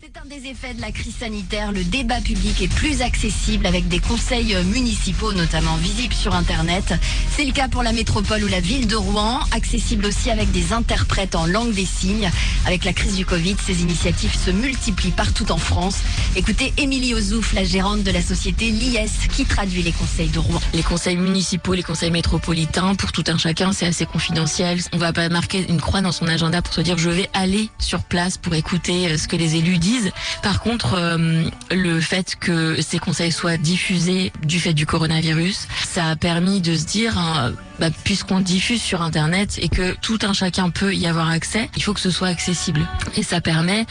C'est un des effets de la crise sanitaire. Le débat public est plus accessible avec des conseils municipaux, notamment visibles sur Internet. C'est le cas pour la métropole ou la ville de Rouen. Accessible aussi avec des interprètes en langue des signes. Avec la crise du Covid, ces initiatives se multiplient partout en France. Écoutez Émilie Ozouf, la gérante de la société l'IS, qui traduit les conseils de Rouen. Les conseils municipaux, les conseils métropolitains, pour tout un chacun, c'est assez confidentiel. On va pas marquer une croix dans son agenda pour se dire je vais aller sur place pour écouter ce que les élus disent. Par contre, le fait que ces conseils soient diffusés du fait du coronavirus, ça a permis de se dire, puisqu'on diffuse sur Internet et que tout un chacun peut y avoir accès, il faut que ce soit accessible. Et ça permet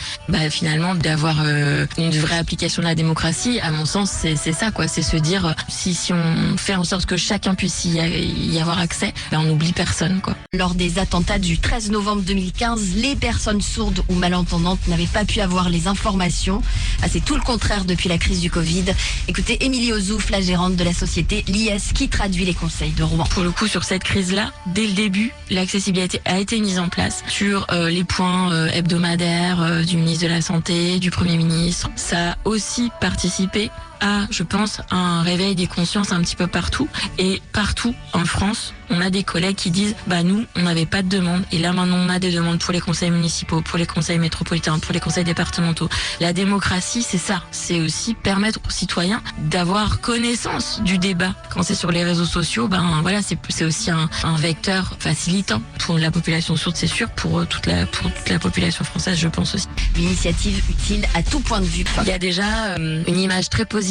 finalement d'avoir une vraie application de la démocratie. À mon sens, c'est ça, quoi. C'est se dire, si on fait en sorte que chacun puisse y avoir accès, on n'oublie personne, quoi. Lors des attentats du 13 novembre 2015, les personnes sourdes ou malentendantes n'avaient pas pu avoir les informations. C'est tout le contraire depuis la crise du Covid. Écoutez Émilie Ozouf, la gérante de la société l'IS, qui traduit les conseils de Rouen. Pour le coup, sur cette crise-là, dès le début, l'accessibilité a été mise en place sur les points hebdomadaires du ministre de la Santé, du Premier ministre. Ça a aussi participé à, je pense, un réveil des consciences un petit peu partout. Et partout en France, on a des collègues qui disent nous, on n'avait pas de demande. Et là, maintenant, on a des demandes pour les conseils municipaux, pour les conseils métropolitains, pour les conseils départementaux. La démocratie, c'est ça. C'est aussi permettre aux citoyens d'avoir connaissance du débat. Quand c'est sur les réseaux sociaux, c'est aussi un vecteur facilitant pour la population sourde, c'est sûr, pour toute la population française, je pense aussi. Une initiative utile à tout point de vue. Il y a déjà une image très positive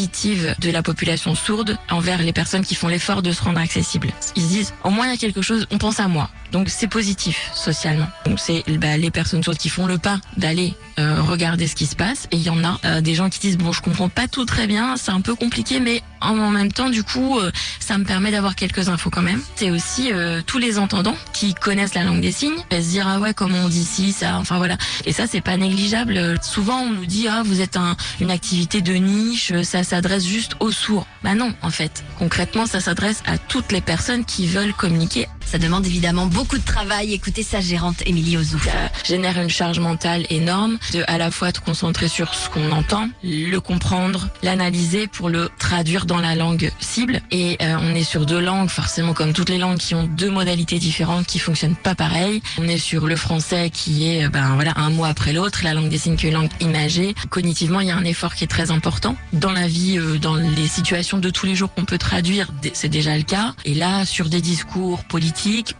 de la population sourde envers les personnes qui font l'effort de se rendre accessibles. Ils se disent, au moins il y a quelque chose, on pense à moi. Donc c'est positif socialement. Donc c'est les personnes sourdes qui font le pas d'aller regarder ce qui se passe. Et il y en a des gens qui disent, je comprends pas tout très bien, c'est un peu compliqué, mais en même temps, du coup, ça me permet d'avoir quelques infos quand même. C'est aussi tous les entendants qui connaissent la langue des signes, et se dire, comment on dit ci, ça, enfin voilà. Et ça, c'est pas négligeable. Souvent, on nous dit, vous êtes une activité de niche, ça s'adresse juste aux sourds. Non, en fait. Concrètement, ça s'adresse à toutes les personnes qui veulent communiquer. Ça demande évidemment beaucoup de travail. Écoutez sa gérante Émilie Ozouf. Ça génère une charge mentale énorme de à la fois te concentrer sur ce qu'on entend, le comprendre, l'analyser pour le traduire dans la langue cible. Et on est sur deux langues, forcément comme toutes les langues qui ont deux modalités différentes, qui fonctionnent pas pareil. On est sur le français qui est un mot après l'autre, la langue des signes qui est une langue imagée. Cognitivement, il y a un effort qui est très important. Dans la vie, dans les situations de tous les jours qu'on peut traduire, c'est déjà le cas. Et là, sur des discours politiques,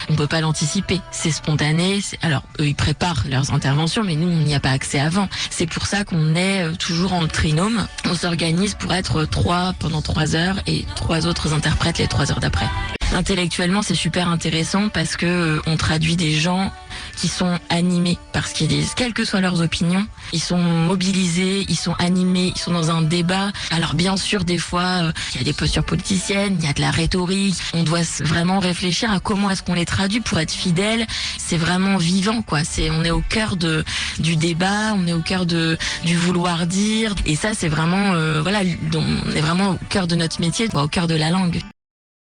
on peut pas l'anticiper. C'est spontané. Alors, eux, ils préparent leurs interventions, mais nous, on n'y a pas accès avant. C'est pour ça qu'on est toujours en trinôme. On s'organise pour être 3 pendant 3 heures et 3 autres interprètes les 3 heures d'après. Intellectuellement, c'est super intéressant parce que on traduit des gens qui sont animés par ce qu'ils disent, quelles que soient leurs opinions. Ils sont mobilisés, ils sont animés, ils sont dans un débat. Alors bien sûr, des fois, il y a des postures politiciennes, il y a de la rhétorique. On doit vraiment réfléchir à comment est-ce qu'on les traduit pour être fidèle. C'est vraiment vivant, quoi. On est au cœur du débat, on est au cœur du vouloir dire. Et ça, c'est vraiment, on est vraiment au cœur de notre métier, au cœur de la langue.